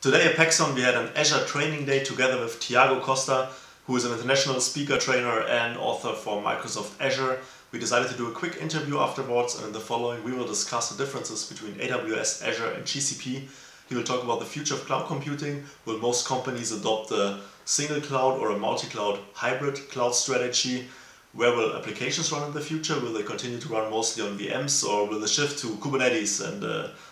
Today at Pexon we had an Azure training day together with Tiago Costa, who is an international speaker, trainer and author for Microsoft Azure. We decided to do a quick interview afterwards, and in the following we will discuss the differences between AWS, Azure and GCP. He will talk about the future of cloud computing. Will most companies adopt a single cloud or a multi-cloud hybrid cloud strategy? Where will applications run in the future? Will they continue to run mostly on VMs, or will the shift to Kubernetes and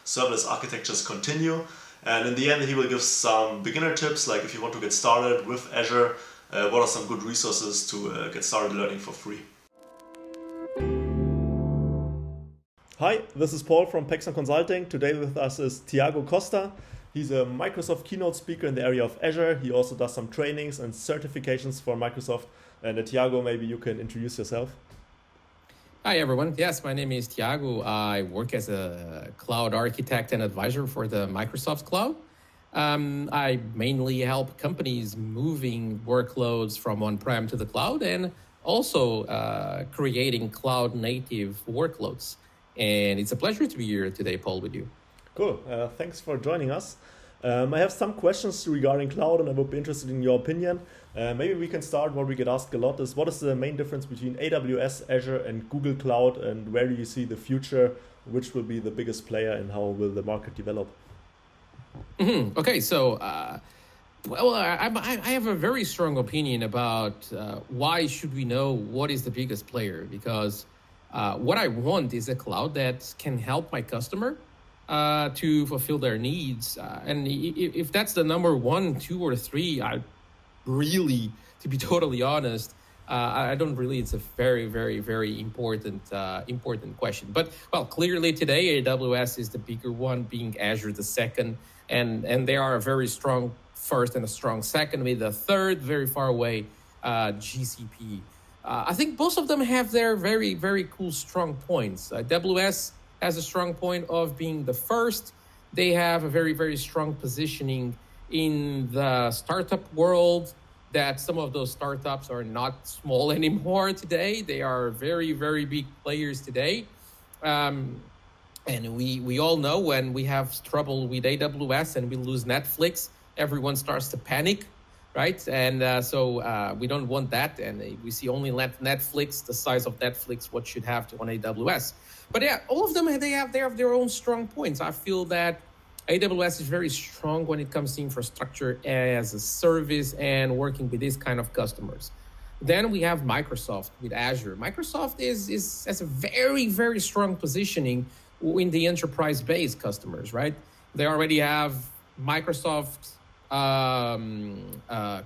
serverless architectures continue? And in the end he will give some beginner tips, like if you want to get started with Azure, what are some good resources to get started learning for free. Hi, this is Paul from Pexon Consulting. Today with us is Tiago Costa. He's a Microsoft keynote speaker in the area of Azure. He also does some trainings and certifications for Microsoft. And Tiago, maybe you can introduce yourself. Hi, everyone. Yes, my name is Tiago. I work as a cloud architect and advisor for the Microsoft Cloud. I mainly help companies moving workloads from on-prem to the cloud and also creating cloud-native workloads. And it's a pleasure to be here today, Paul, with you. Cool. Thanks for joining us. I have some questions regarding cloud, and I would be interested in your opinion. Maybe we can start. What we get asked a lot is, what is the main difference between AWS, Azure and Google Cloud, and where do you see the future? Which will be the biggest player and how will the market develop? Okay, so I have a very strong opinion about why should we know what is the biggest player, because what I want is a cloud that can help my customer to fulfill their needs. And if that's the number 1, 2, or 3, I really, to be totally honest, I don't really, it's a very, very, very important question. But, well, clearly today, AWS is the bigger one, being Azure the second. And they are a very strong first and a strong second, with a third very far away, GCP. I think both of them have their very, very cool strong points. AWS has a strong point of being the first. They have a very, very strong positioning in the startup world, that some of those startups are not small anymore today. They are very, very big players today. And we all know when we have trouble with AWS and we lose Netflix, everyone starts to panic, right? And so we don't want that. And we see only Netflix, the size of Netflix, what should have on AWS. But yeah, all of them, they have their own strong points. I feel that AWS is very strong when it comes to infrastructure as a service and working with these kind of customers. Then we have Microsoft with Azure. Microsoft has a very, very strong positioning in the enterprise-based customers, right? They already have Microsoft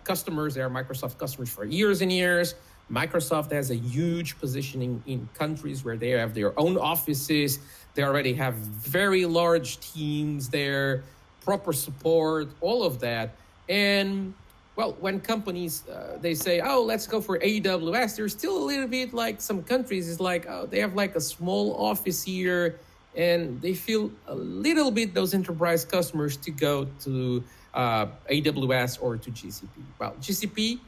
customers. They are Microsoft customers for years and years. Microsoft has a huge positioning in countries where they have their own offices. They already have very large teams there, proper support, all of that. And, well, when companies, they say, oh, let's go for AWS, there's still a little bit like some countries is like, oh, they have like a small office here, and they feel a little bit, those enterprise customers, to go to AWS or to GCP. Well, GCP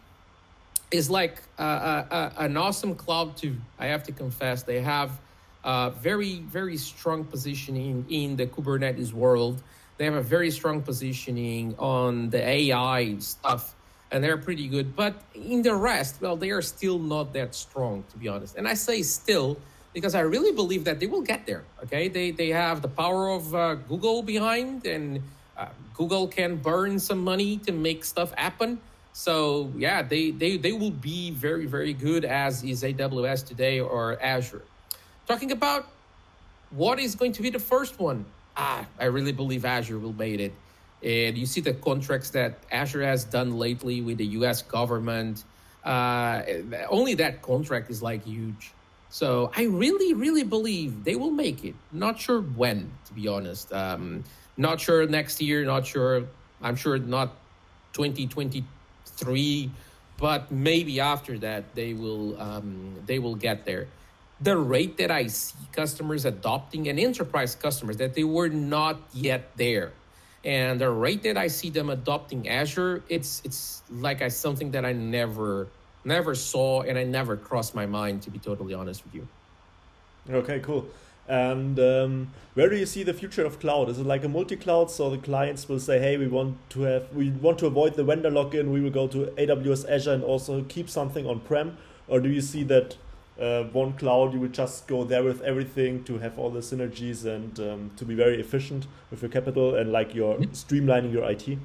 is like an awesome cloud too. I have to confess, they have very, very strong positioning in the Kubernetes world. They have a very strong positioning on the AI stuff, and they're pretty good. But in the rest, well, they are still not that strong, to be honest. And I say still because I really believe that they will get there, okay? They have the power of Google behind, and Google can burn some money to make stuff happen. So yeah, they will be very, very good, as is AWS today or Azure. Talking about what is going to be the first one, I really believe Azure will make it. And you see the contracts that Azure has done lately with the US government. Only that contract is like huge. So I really, really believe they will make it. Not sure when, to be honest. Not sure next year, not sure. I'm sure not 2023, but maybe after that they will get there. The rate that I see customers adopting, and enterprise customers, that they were not yet there, and the rate that I see them adopting Azure, it's like something that I never saw, and I never crossed my mind, to be totally honest with you. Okay, cool. And where do you see the future of cloud? Is it like a multi-cloud, so the clients will say, hey, we want to avoid the vendor lock-in, we will go to AWS Azure and also keep something on-prem? Or do you see that one cloud, you will just go there with everything to have all the synergies and to be very efficient with your capital and like you're streamlining your IT?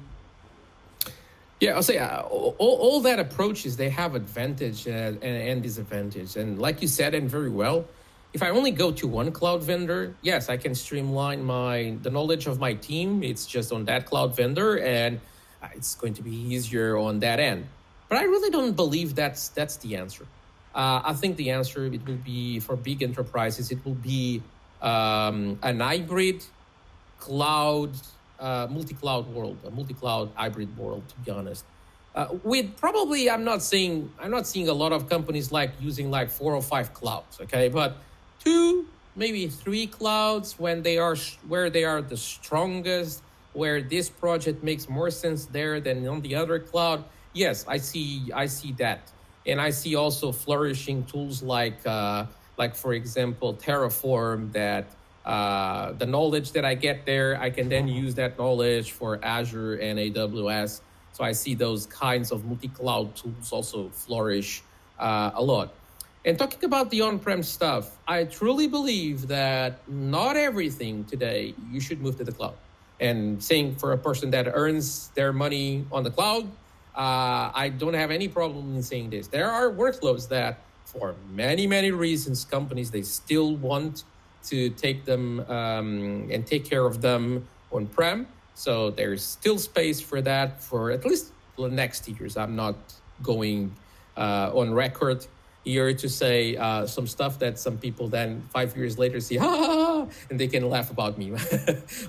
Yeah, I'll say all that approaches, they have advantage and disadvantage. And like you said, and very well, if I only go to one cloud vendor, yes, I can streamline the knowledge of my team. It's just on that cloud vendor, and it's going to be easier on that end. But I really don't believe that's the answer. I think the answer, it will be for big enterprises, it will be an hybrid cloud, multi-cloud world, a multi-cloud hybrid world, to be honest. With probably, I'm not seeing a lot of companies like using like 4 or 5 clouds, okay? But 2, maybe 3 clouds where they are the strongest, where this project makes more sense there than on the other cloud. Yes, I see that. And I see also flourishing tools like for example, Terraform, that the knowledge that I get there, I can then use that knowledge for Azure and AWS. So I see those kinds of multi-cloud tools also flourish a lot. And talking about the on-prem stuff, I truly believe that not everything today you should move to the cloud. And saying for a person that earns their money on the cloud, I don't have any problem in saying this. There are workloads that, for many, many reasons, companies, they still want to take them and take care of them on-prem. So there's still space for that for at least the next years. I'm not going on record here to say some stuff that some people then 5 years later see, and they can laugh about me.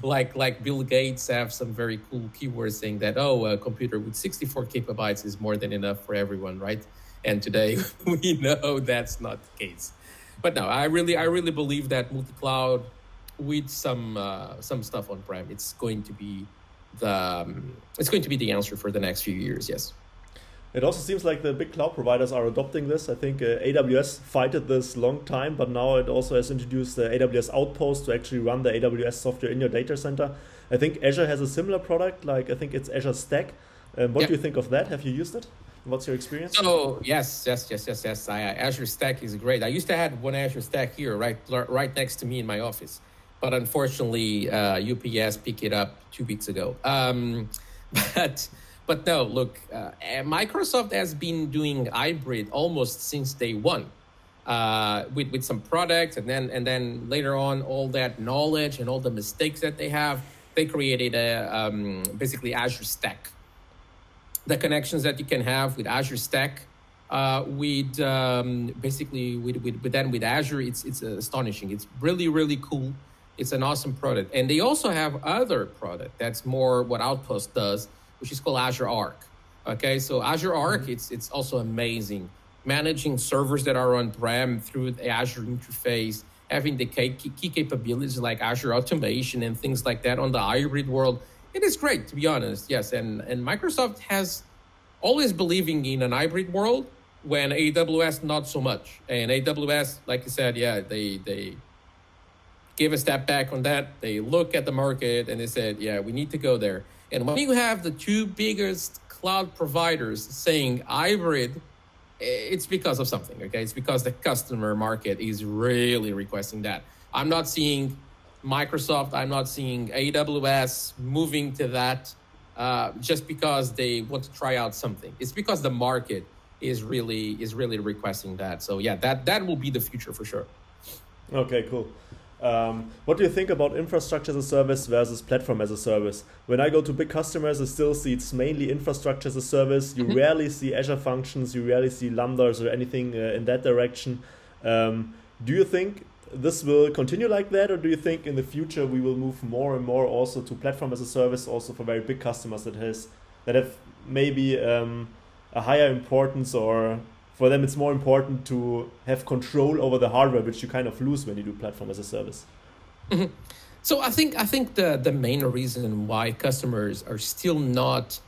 like Bill Gates have some very cool keywords saying that, a computer with 64 gigabytes is more than enough for everyone, right? And today we know that's not the case. But no, I really believe that multi-cloud with some stuff on-prem, it's going to be the answer for the next few years. Yes. It also seems like the big cloud providers are adopting this. I think AWS fighted this long time, but now it also has introduced the AWS Outpost to actually run the AWS software in your data center. I think Azure has a similar product, like I think it's Azure Stack. What do you think of that? Have you used it? What's your experience? Oh, yes. Azure Stack is great. I used to have one Azure Stack here, right next to me in my office. But unfortunately, UPS picked it up 2 weeks ago. But no, look, Microsoft has been doing hybrid almost since day one, with some products, and then later on, all that knowledge and all the mistakes that they have, they created basically Azure Stack. The connections that you can have with Azure Stack, with Azure, it's astonishing. It's really, really cool. It's an awesome product, and they also have other product that's more what Outpost does, which is called Azure Arc. Okay, so Azure Arc, it's also amazing. Managing servers that are on-prem through the Azure interface, having the key capabilities like Azure Automation and things like that on the hybrid world. It is great, to be honest, yes. And Microsoft has always believing in an hybrid world, when AWS not so much. And AWS, like you said, yeah, they give a step back on that. They look at the market and they said, yeah, we need to go there. And when you have the 2 biggest cloud providers saying hybrid, it's because of something, okay? It's because the customer market is really requesting that. I'm not seeing Microsoft, I'm not seeing AWS moving to that just because they want to try out something. It's because the market is really requesting that. So yeah, that will be the future for sure. Okay, cool. What do you think about infrastructure as a service versus platform as a service? When I go to big customers, I still see it's mainly infrastructure as a service. You rarely see Azure functions, you rarely see Lambdas or anything in that direction. Do you think this will continue like that, or do you think in the future we will move more and more also to platform as a service, also for very big customers that have maybe a higher importance, or for them it's more important to have control over the hardware, which you kind of lose when you do platform as a service? Mm-hmm. So I think the main reason why customers are still not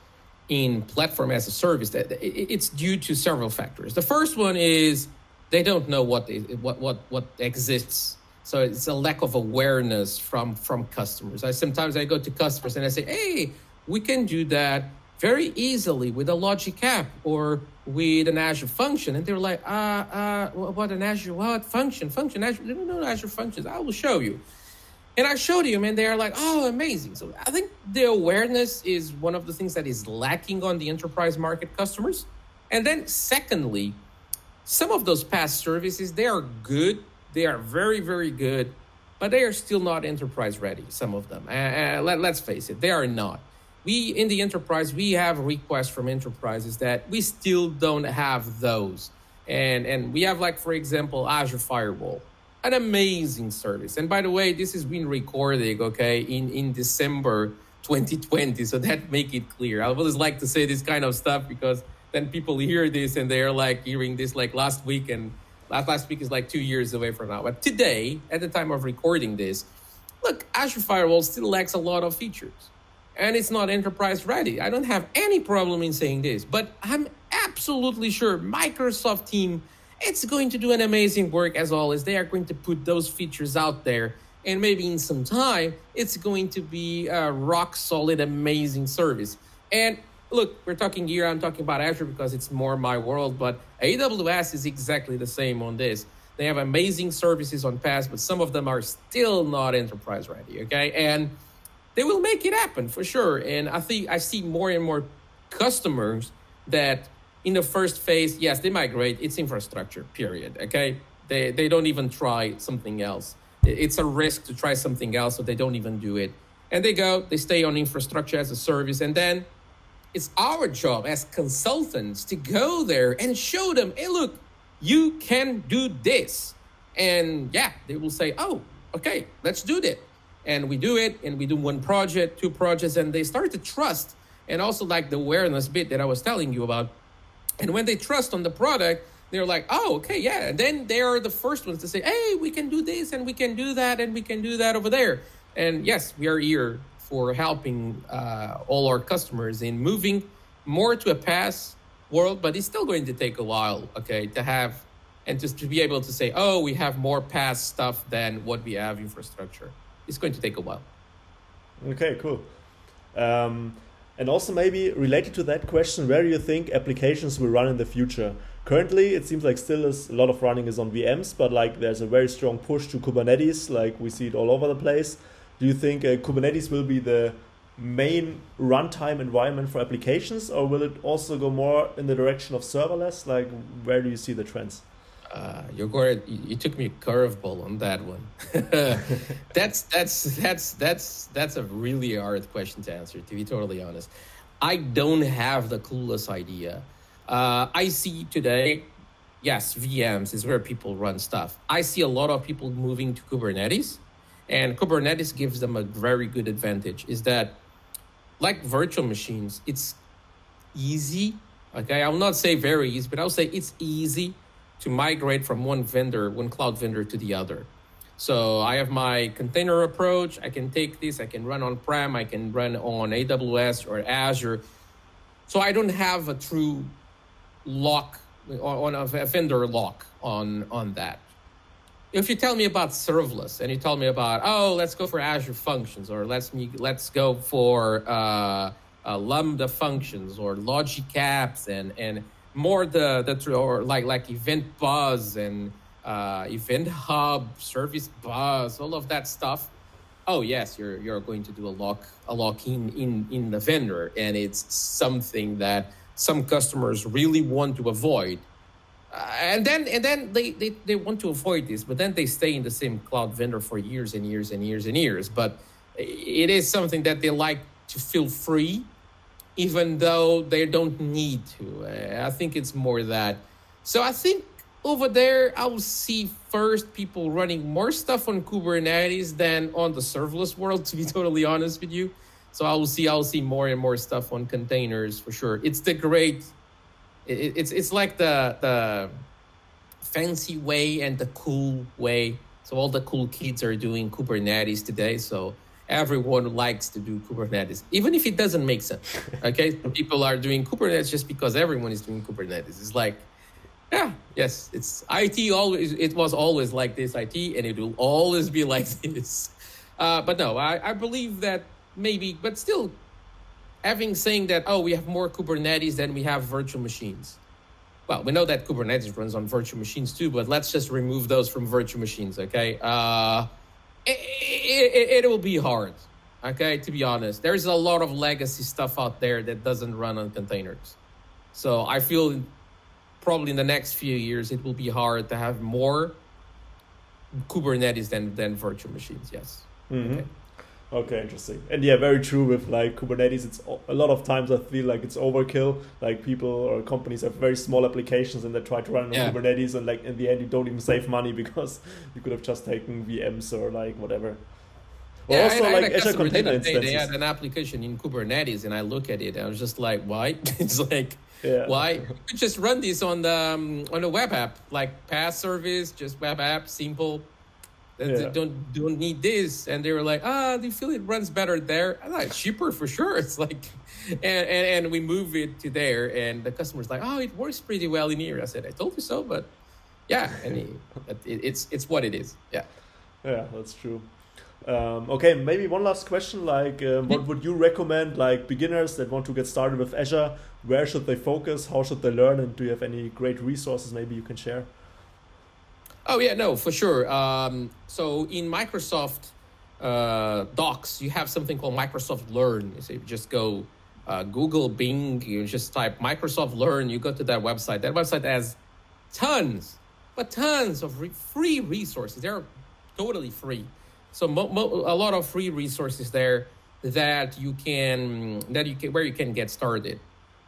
in platform as a service, that it's due to several factors. The first one is they don't know what exists. So it's a lack of awareness from customers. Sometimes I go to customers and I say, hey, we can do that very easily with a logic app or with an Azure function. And they're like, what an Azure, what function, Azure, no, Azure functions, I will show you. And I showed them and they're like, oh, amazing. So I think the awareness is one of the things that is lacking on the enterprise market customers. And then secondly, some of those PaaS services, they are good. They are very, very good, but they are still not enterprise ready, some of them. Let's face it, they are not. We, in the enterprise, we have requests from enterprises that we still don't have those. And we have, like, for example, Azure Firewall, an amazing service. And by the way, this has been recording, okay, in December 2020, so that make it clear. I always like to say this kind of stuff because then people hear this and they're like hearing this like last week, and last week is like 2 years away from now. But today, at the time of recording this, look, Azure Firewall still lacks a lot of features. And it's not enterprise ready. I don't have any problem in saying this, but I'm absolutely sure Microsoft team, it's going to do an amazing work as always. They are going to put those features out there. And maybe in some time, it's going to be a rock solid, amazing service. And look, we're talking here, I'm talking about Azure because it's more my world, but AWS is exactly the same on this. They have amazing services on PaaS, but some of them are still not enterprise ready, okay? And they will make it happen for sure. And I think I see more and more customers that in the first phase, yes, they migrate, it's infrastructure, period, okay? They don't even try something else. It's a risk to try something else, so they don't even do it. And they stay on infrastructure as a service, and then it's our job as consultants to go there and show them, hey, look, you can do this. And yeah, they will say, oh, okay, let's do that. And we do it, and we do one project, 2 projects, and they start to trust. And also like the awareness bit that I was telling you about. And when they trust on the product, they're like, oh, okay, yeah. And then they are the first ones to say, hey, we can do this, and we can do that, and we can do that over there. And yes, we are here for helping all our customers in moving more to a PaaS world, but it's still going to take a while, okay, to have and just to be able to say, oh, we have more PaaS stuff than what we have infrastructure. It's going to take a while. Okay, cool. And also maybe related to that question, where do you think applications will run in the future? Currently, it seems like still is a lot of running is on VMs, but like there's a very strong push to Kubernetes, like we see it all over the place. Do you think Kubernetes will be the main runtime environment for applications, or will it also go more in the direction of serverless? Like, where do you see the trends? You took me a curveball on that one. That's a really hard question to answer, to be totally honest. I don't have the clueless idea. I see today, yes, VMs is where people run stuff. I see a lot of people moving to Kubernetes, and Kubernetes gives them a very good advantage, is that like virtual machines, it's easy. Okay, I will not say very easy, but I'll say it's easy to migrate from one cloud vendor to the other. So I have my container approach. I can take this, I can run on-prem, I can run on AWS or Azure. So I don't have a true lock, on a vendor lock on that. If you tell me about serverless and you tell me about, oh, let's go for Azure functions, or let's go for Lambda functions or logic apps and more or like event bus and event hub, service bus, all of that stuff. Oh yes, you're going to do a lock in the vendor, and it's something that some customers really want to avoid. And then they want to avoid this, but then they stay in the same cloud vendor for years and years and years and years. But it is something that they like to feel free, even though they don't need to. I think it's more that. So I think over there, I will see first people running more stuff on Kubernetes than on the serverless world, to be totally honest with you. So I will see more and more stuff on containers for sure. It's the great. It's like the fancy way and the cool way. So all the cool kids are doing Kubernetes today. So everyone likes to do Kubernetes, even if it doesn't make sense. Okay, so people are doing Kubernetes just because everyone is doing Kubernetes. It's like Yeah, yes, it's IT always. It was always like this, IT, and it will always be like this. But no, I believe that maybe, but still, having saying that, oh, we have more Kubernetes than we have virtual machines. Well, we know that Kubernetes runs on virtual machines too, but let's just remove those from virtual machines, okay? It will be hard, okay, to be honest. There's a lot of legacy stuff out there that doesn't run on containers. So I feel probably in the next few years, it will be hard to have more Kubernetes than virtual machines, yes. Mm-hmm. Okay. Okay, interesting. And yeah, very true with like Kubernetes. It's a lot of times I feel like it's overkill. Like people or companies have very small applications and they try to run on Kubernetes, and like in the end you don't even save money because you could have just taken VMs or like whatever. Or also like Azure Container Instances. They had an application in Kubernetes and I look at it and I was just like, why? It's like, why? You could just run this on the web app, like PaaS service, just web app, simple. They don't need this, and they were like, do you feel it runs better there? I'm like, cheaper for sure. It's like, and we move it to there, and the customer's like, oh, it works pretty well in here. I said, I told you so, but yeah, and it's what it is. Yeah, that's true. Okay, maybe one last question. Like, what would you recommend, like beginners that want to get started with Azure? Where should they focus? How should they learn? And do you have any great resources maybe you can share? Oh, yeah, no, for sure. So in Microsoft Docs, you have something called Microsoft Learn. So you just go Google, Bing, you just type Microsoft Learn, you go to that website. That website has tons of free resources. They're totally free. So a lot of free resources there where you can get started.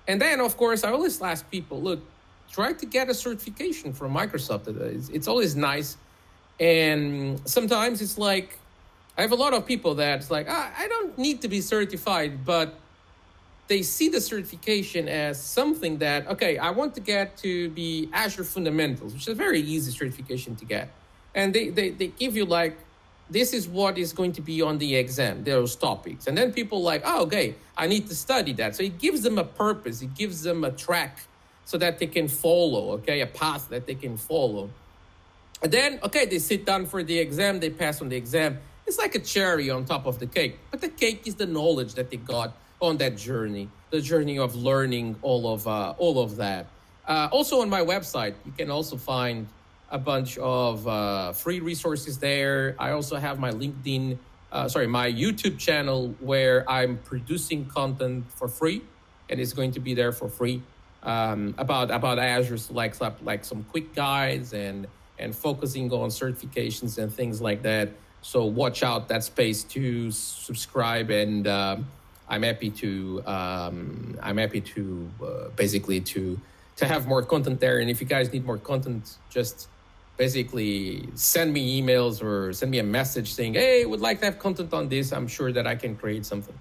And then, of course, I always ask people, look, try to get a certification from Microsoft. It's always nice. And sometimes it's like, I have a lot of people that's like, I don't need to be certified, but they see the certification as something that, okay, I want to get to be Azure Fundamentals, which is a very easy certification to get. And they give you like, this is what is going to be on the exam, those topics. And then people like, oh, okay, I need to study that. So it gives them a purpose. It gives them a track so that they can follow, okay, a path that they can follow. And then, okay, they sit down for the exam, they pass on the exam. It's like a cherry on top of the cake. But the cake is the knowledge that they got on that journey, the journey of learning all of that. Also on my website, you can also find a bunch of free resources there. I also have my my YouTube channel where I'm producing content for free, and it's going to be there for free about Azure, like some quick guides and focusing on certifications and things like that. So watch out that space to subscribe, and I'm happy to basically to have more content there. And if you guys need more content, just basically send me emails or send me a message saying, hey, would like to have content on this. I'm sure that I can create something.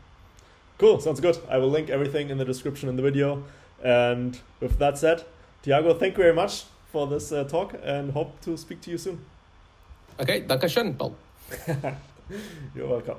Cool, sounds good. I will link everything in the description in the video. And with that said, Tiago, thank you very much for this talk and hope to speak to you soon. Okay, danke schön, Paul. You're welcome.